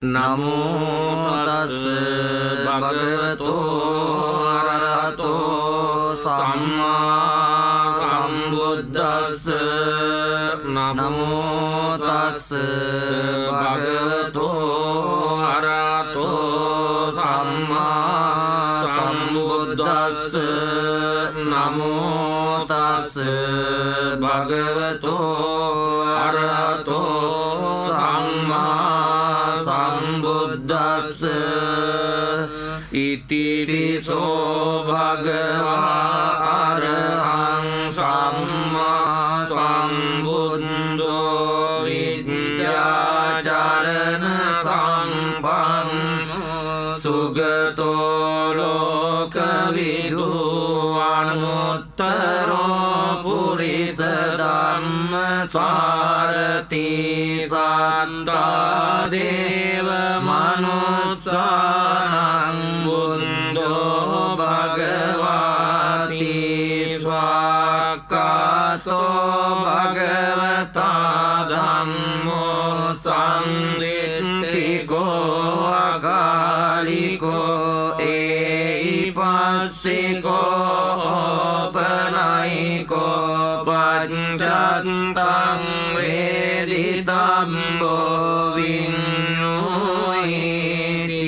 නමෝ තස් භගවතෝ අරහතෝ සම්මා සම්බුද්දස්ස නමෝ තස් භගවතෝ අරහතෝ සම්මා සම්බුද්දස්ස නමෝ තස් භගවතෝ අරහතෝ සම්මා සම්බුද්දස්ස ඉතිරිසෝ භගවා අරහං සම්මා සම්බුද්ධෝ විද්‍යාචරණ සම්පන්න සුගතෝ ලෝකවිදු අනුත්තරෝ පුරිස ධම්ම සාරති සත්තා දේව මනුස්සානං බුද්ධෝ භගවාති ස්වාක්ඛාතෝ භගවතා ධම්මෝ සංදිත්තිකෝ අකාලිකෝ ඒයිපස්සිකෝ පනයිකෝ පච්චත්තං වේදිතම්බෝ විඤ්ඤුයිති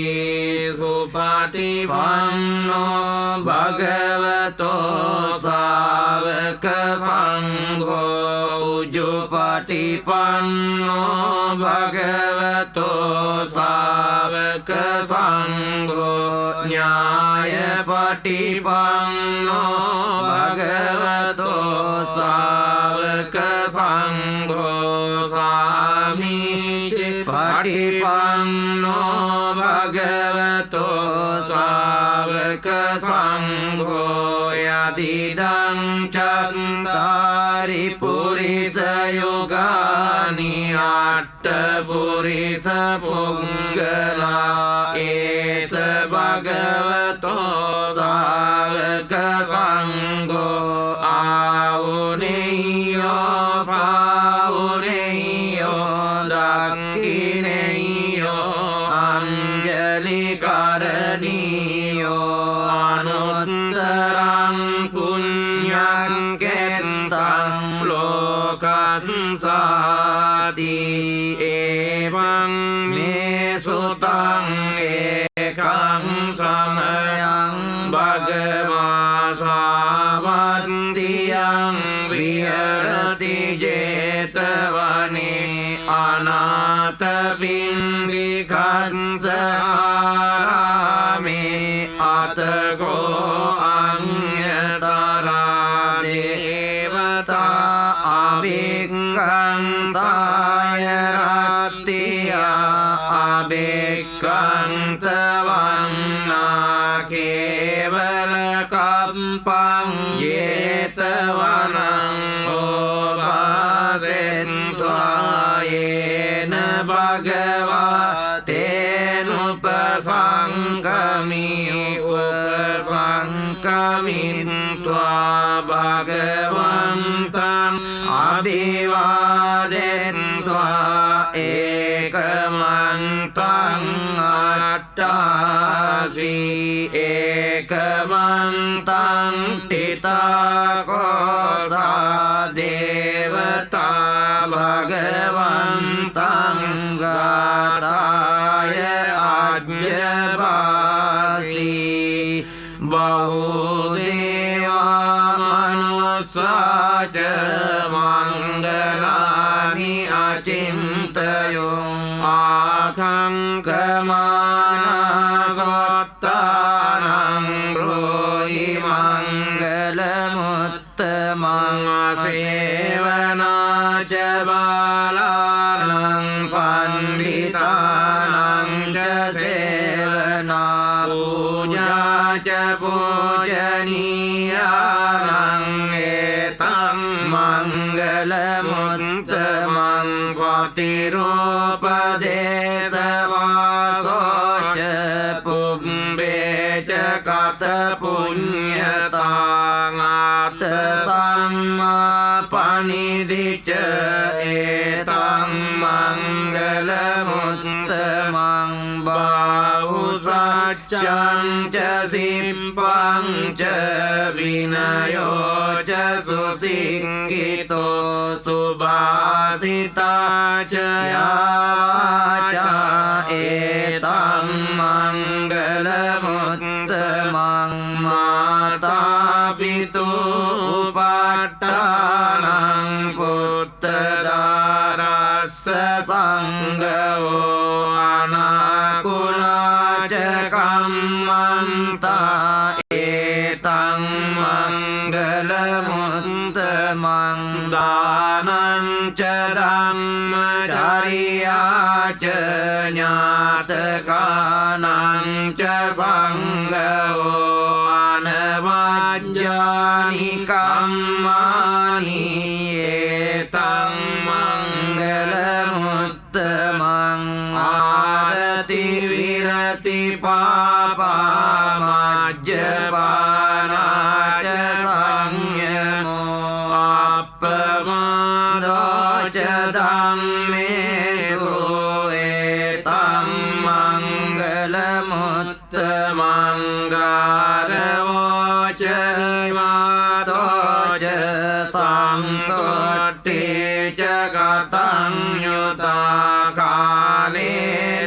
සුපටිපන්නෝ භගවතෝ සාවක සංඝෝ උජුපටිපන්නෝ භගවතෝ සාවක සංඝෝ ඥායපටිපන්නෝ භගවතෝ සාවක සංඝෝ සාමීචි පටිපන්නෝ භගවතෝ සාවක සංඝෝ යතිදං චත්තාරි පුරිස යෝගානි අට්ඨ පුරිස පුංගලා ඒස භගවතෝ සාවක සංඝෝ ආවුනේයෝ පාවුනේයෝ දක්ඛිනේයෝ අංජලි කරණීයෝ අනුත්තරං පුඤ්ඤං කෙත්තං ලෝකස්සාති එවං මේ සුතං ඒකං සමයං භගවා සාවත්තියං විහෙරති ජේතවනේ අනාථ පින්ඩිකස්ස ආරාමේ අතකෝ අඤ්ඤතරා දේවතා අභික්ඛන්තාය රත්තියා අභික්ඛන්ත වන්නා කේවල කම්පං ජේතවනං ඕපාසෙන්त्वा යේන භගවා තේනුපසංගමි උපසංගමිත්වා භගවන්තං අභිවාදෙන්त्वा ඒකමන්තං අට්ඨාසි ඒකමන්තං තිතකෝසා දේවතා භගවන්තං ගාතාය අජ්ජපාසි බහුදේවා මනුස්සාච මංගලානි අචින්තයෝ ආඛංකමානසත්තානං රෝහි මංගලමුත්තමං සේවනාච බාලානං පණ්ඩිතානං ච සේවනා පූජාච පූජනීයානං ඒතං මංගලමුත්තමං පතිරූපදේශවාසෝච පුබ්බේච කත පුඤ්ඤතාං ආත සම්මා පනිදිච ඒතං මංගලමුත්තමං จังจะสิมปังจะวินโยจะสุสิงกิโตสุบาสิตาจะยาวาจาเอตังมังกลมุตตมังมาตาปิตุปัตตานังพุทธดารัสสะสังฆโออานาคุลาจกัมมันตาเอตังมังกลมุตตมังดานันจะดัมมจาริยาจะญาตกานังจะสังฆโออานวัจจานิกัมมานิเอตังมังกลมุตตมังอารติวิรติปาปามัจจปานาจะสังยโมอัปปมาโดจะธัมเมสุเอตัมมังกลมุตตมังการโวจะมาโตจะสัมตุติจะกตัญญูตากาเล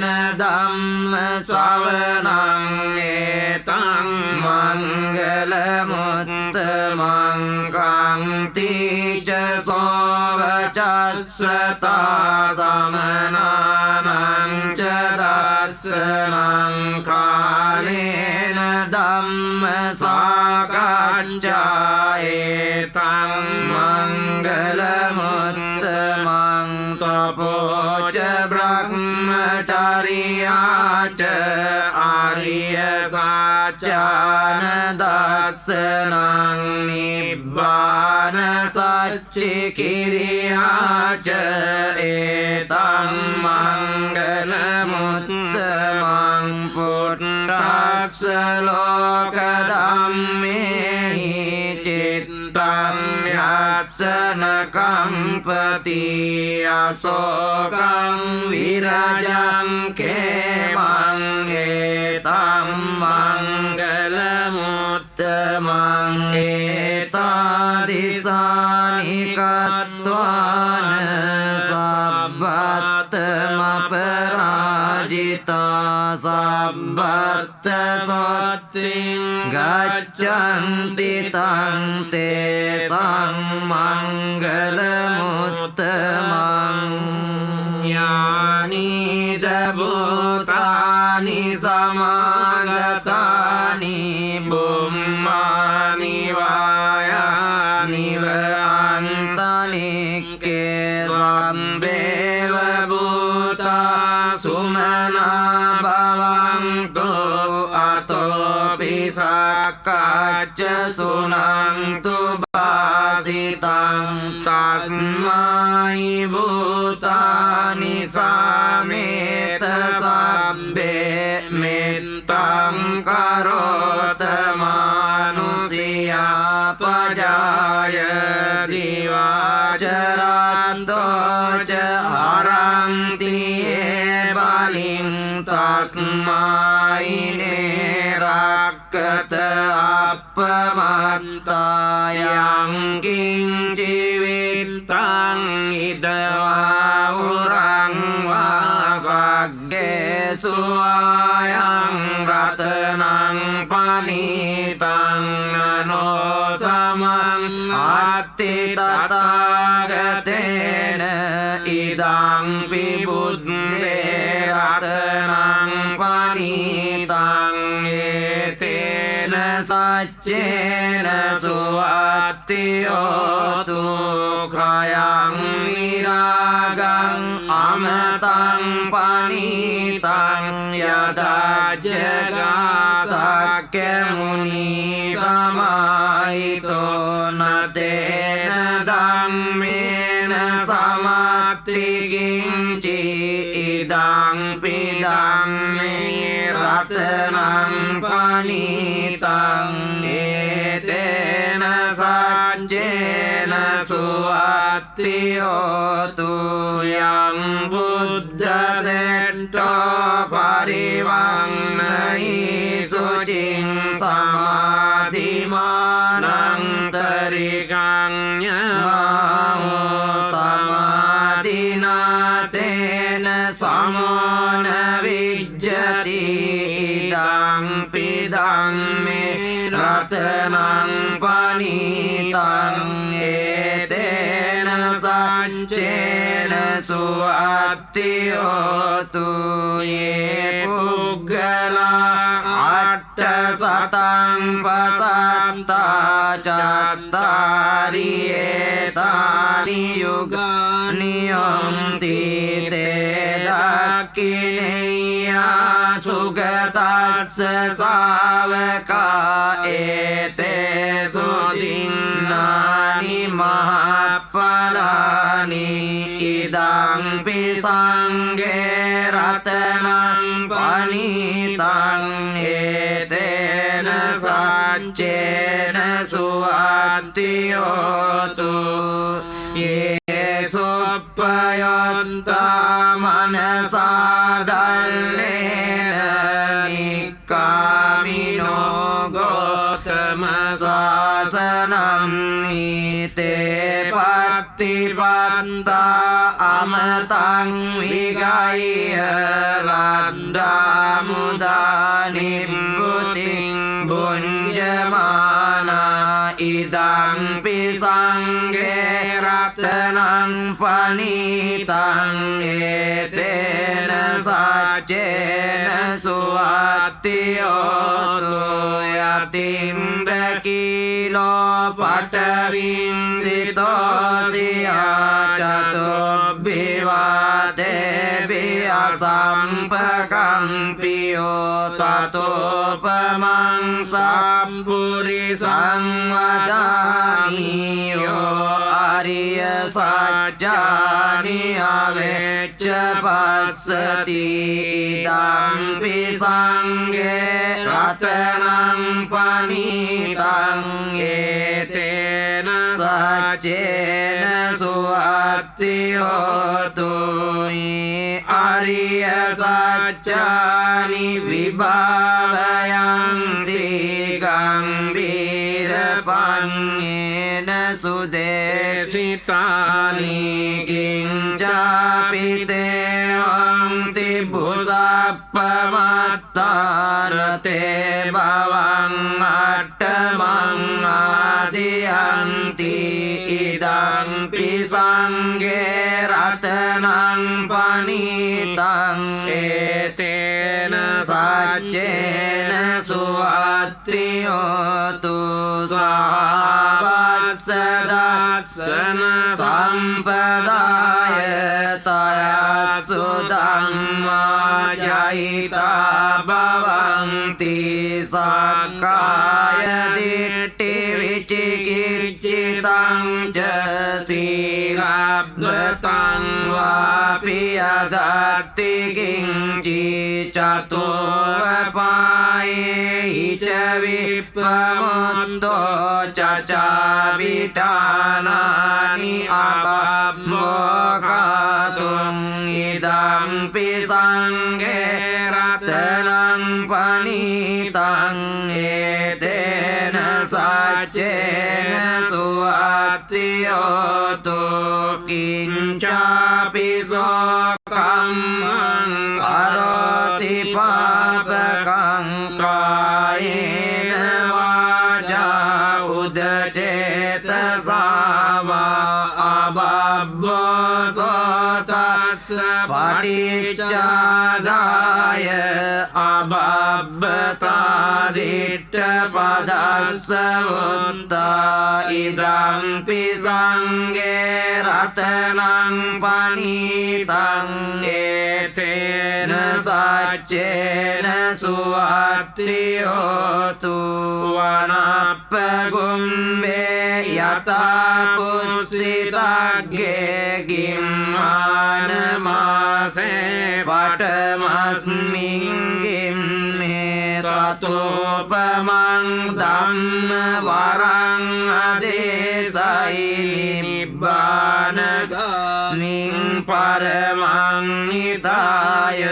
นะธัมมสาวนังเอตังมังกลมุตตมังกังติจะโสวจัสสตาสัมนานังจะดัสสนังคาเลนะธัมมสากัจจาเอตังมังกลมุตตมังตโปจะบรมจาริยาจะอาริยสัจจานดัสสนังนิบบานสัจจิกิริยาจะเอตังมังกลมุตตมังพุทธัสสะโลกธัมเมหิจิตตังยัสสนกัมปติอโศกังวิราจังเขมังเอตัมมังกลมุตตมังเอตาดิสานิกัตตวานสัพพัตตมปราจิตาสัพพัตตสัตติกัจจันติตังเตสังมังกลมุตตมังญาณิดาบุตานิสมังกตานิบุมมานิวายานิวอันตาลิเกสัมเบวบุตาสุมานาภวังตุอัตโตปิสักกัจจสุนันตุบาสิตังตัสมาหิบุตานิสาเมตสัพเบเมตตังกโรตมานุสิยาปจายติวาจรัตโตจะหารันติเอบาลิงตัสมาอิเนรักกตอัปปมัตตายังกิงชีวิตตังอิตวาหุรังวาสักเกสุอายังรัตนังปานิตังนโนสมังอัตติตตากเตนะอิดังปิบุตเตรัตนังปานิตังเอเตนะสัจเจนะสุวัตติโอตุขยังวิรากังอมตังปานิตังยตาเจกาสักเกมุนีสมาหิโตนะเตนะธัมเมนะสมาติกิงจิอิดังปิดังเมรัตนังปานิตังเอเตนะสัจเจนะสุวัตติโอตุยังบุตตะเสตโตปริวังนะหิ จิงสมาธิมานังตริกังยะมาโหสมาธินาเตนะสมนวิจจติอิดังปิดังเมรัตนังปณิตังเอเตนะสัจเจนะสุอัตติโยตุเยปุกกลาอัตตสัตตังปัสสัตตาจัตตาริเอตานิยุกานิยมติเตดักขิเนยสุขตัสสะสาวกาเอเตสุตินนานิมหาปลานิอิดังปิสังเกรัตนังปณิตังเอเตนะสัจเจนะสุอัตติโยตุเยสุปยัตตามนัสสาดัลเลนะนิกามิโนโกตมะสาสนัมนิเตปัตติปัตตาอมตังวิกายลัดดามุดานิบุติบุญญมานาอิดังปิสังเกรัตนังปณิตังเอเตนะสัจเจนะสุอัตติโยตุยติมเบกิโลปัตวิงสิโตสิยาจตุบิวาเตบิอาสัมปะกัมปิโยตโตปะมังสัมปุริสังวดามิโยอริยสัจจานิอเวจจปัสสติอิดัมปิสังเกรัตนังปณิตังเอเตนะสัจเจนะสุอัตติโยตุหิอริยสัจจานิวิภาวยังติกังบิรปัญเยนะสุเดชิตานิกิงจาปิเตหังติบุสัพพมัตตานเตภวังอัตตมังอาทิยันติอิดังปิสังเกรัตนังปณิตังเอเตนะสัจเจนะสุอัตติโยตุสาวัสสดัสสนะสัมปดายตายสุดัมมาจายตาภวังติสักกายทิฏฐิวิจิกิจจิตังเจสีลับเบตังวาปิยดัตติกิงจิจตุวปายหิจวิปมุตโตจัจจาวิธานานิอาปัมโมกาตุงอิดัมปิสังเกรัตนังปณิตังเอเตนะสัจเจนะสุอัตติโยตุกิญจาปิโสกัมมังกโรติปาปะกังกายเนวาจาอุดเจตสาวาอาบัพโพโสตัสสะปฏิจจารายอาบัพตาดิตถปัสสะวุตตาอิดัมปิสังเกรัตนังปณิตังเอเตนะสัจเจนะสุอัตติโยตุวานัปปะกุมเบยตาปุสิตาเกกิมมานมาเสปัตมัสมิงกิมเมตตุปมังดัมมวรังอเดสัยนิบบานกามิงปรมังนิตาย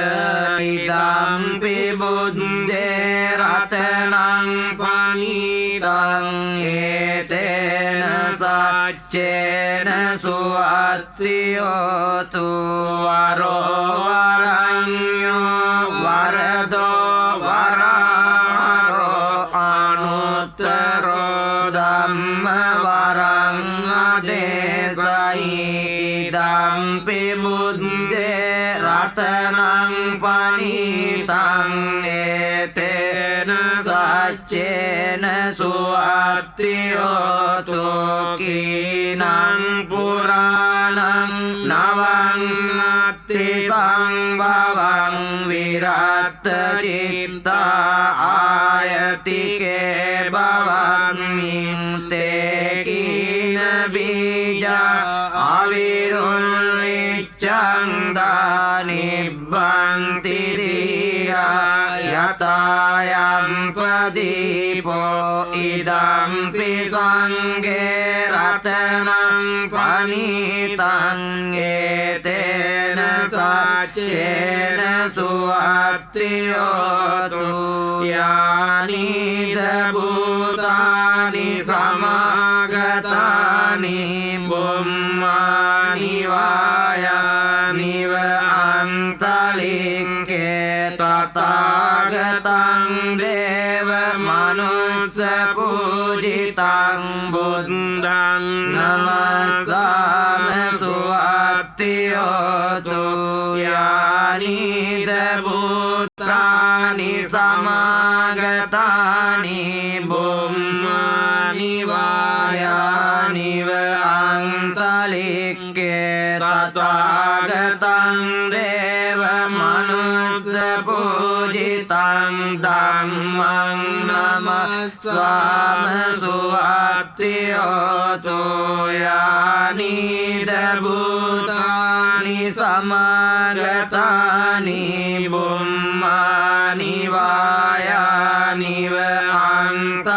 อิดัมปิบุตเดรั රතනං පනිතං ඒතේන සච්චේන සුවත්තියෝතු වරෝ වරඤ්ඤෝ වරදෝ වරාරෝ අනුත්තරෝ ධම්ම වරං අදේසයි ඉදම්පි බුද්දේ රතනං පනිතං ඒතේන සච්චේන සුවත්තියෝතු කීනං පුරාණං නවං අත්ති සංභවං විරත්ත චිත්තා ආයතිකේ භවස්මින් තේ කීන බීජා අවිරුල්ලිච්ඡං දානිබ්බන්ති දීරා යතායම් පදීපෝ ඉදම්පි සංඝේ රතනං පනිතං ඒතේන සච්චේන සුවත්තියෝතු යානිද භූතානි සමාගතානි බුම්මානි වායානිව අන්තලික්කේ තථාගතං දේව මනුස්ස පූජිතං බුද්ධං නමස්සාම සුවත්තියෝතු යානිද භූතානි සමාගතානි බුම්මානි වායානිව අන්තලික්කේ තථාගතං දේව මනුස්ස පූජිතං ධම්මං නමස්සාම සුවත්තියෝතු යානිද භූතානි සමාගතානි බුම්මානි වායානිව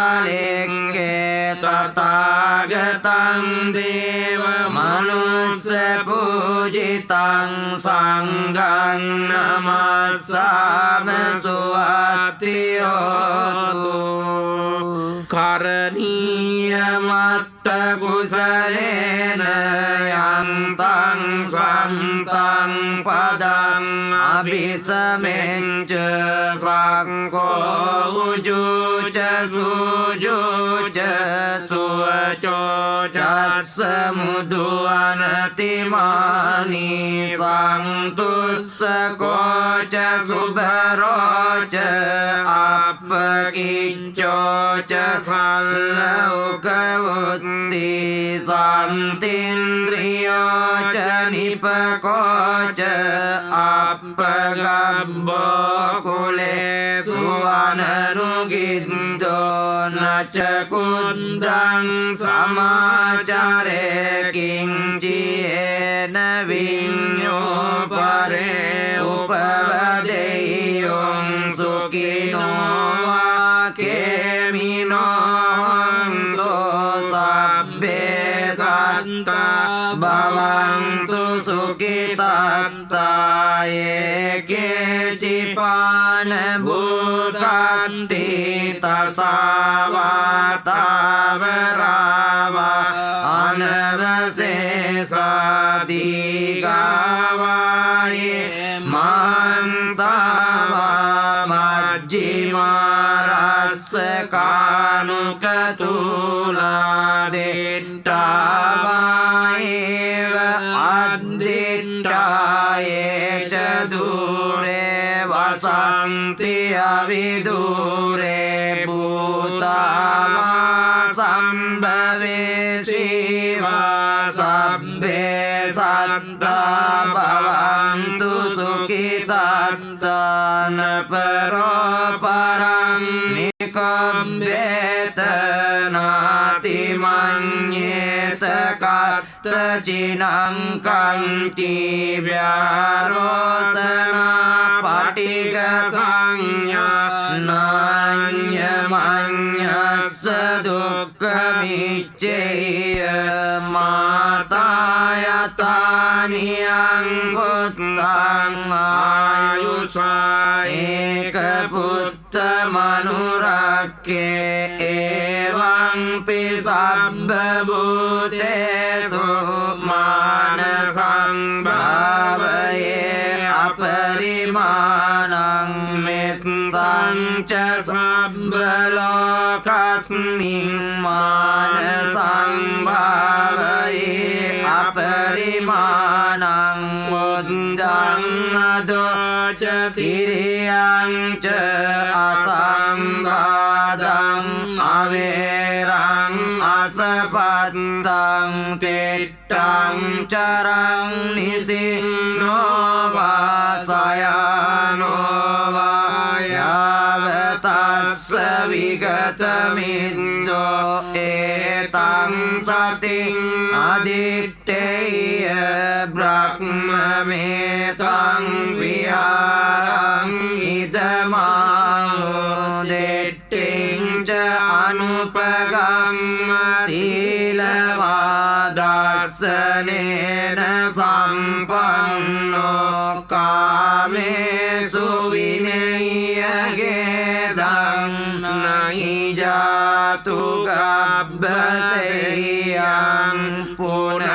අන්තලික්කේ තථාගතං දේව මනුස්ස පූජිතං සංඝං නමස්සාම සුවත්තියෝතු කරණීය මත්ත කුසලේන යන්තං සන්තං පදං අභිසමෙච්ච සංඝෝ උජුච සුජුච සුවචෝ චස්ස මුදුවනතිමානි සන්තුස්සකෝච සුභරෝච අප්පකිච්චෝච කල්ලෞකවුත්ති සන්තින්ද්‍රියෝච නිපකෝච අප්පගබ්බෝ කුලේ සුවනනුගින්දෝ නච කුද්දං සමාචරේ කිංචියේන විඤ්ඤෝ පරේ උපවදෙය්‍යොං සුඛිනෝ වාකේමිනෝ සබ්බේ සත්තා භවන්තු සුඛිතාත්තා ඒකේචිපාන භූතන්ති තසාවාතාවරාවා අනවසේසාදිගාවායේ මන්තාවා මජ්ජිමාරස්ස කානුකතුලා දෙට්ටාවායේව අද්දිට්ටායේ ච දුරේ වසන්ති අවිදුරේ භූතාවා සම්භවේ සීවා සබ්බේ සත්තා භවන්තු සුඛිතාත්තාන පරෝ පරං නිකම්බේත නාති මඤ්ඤේත කත්තචිනං කන්ති ව්‍යාරෝසනා පටිග සංඥා නාඤ්ඤ මඤ්ඤස්ස දුක්ඛමිච්ඡේය මාතායතානියං ගොත්තං ආයු สาเอกพุทธมนุรักเกเอวังปิสัพพบุเตสุมาณสังภาวเยอปริมาณังเมตตังจะสัพพโลกัสมิงมาณสังภาวเยอปริมาณังวุฒังอโดจติริยังเจอสัมบาดังอเวรังอสปัตตังติตังจรังนิสิโนวาสยานโนวายาเวตัสสวิกตมิตโตเอตังสติอดิตเตยบรักมเมตังวิหารังอิตมังเดตติงจะอนุปกัมมศีลวาดัสสเนนะสัมปันโนกาเมสุวิเนยเกตังนาหิจาตุกัปปะเสยังปุณ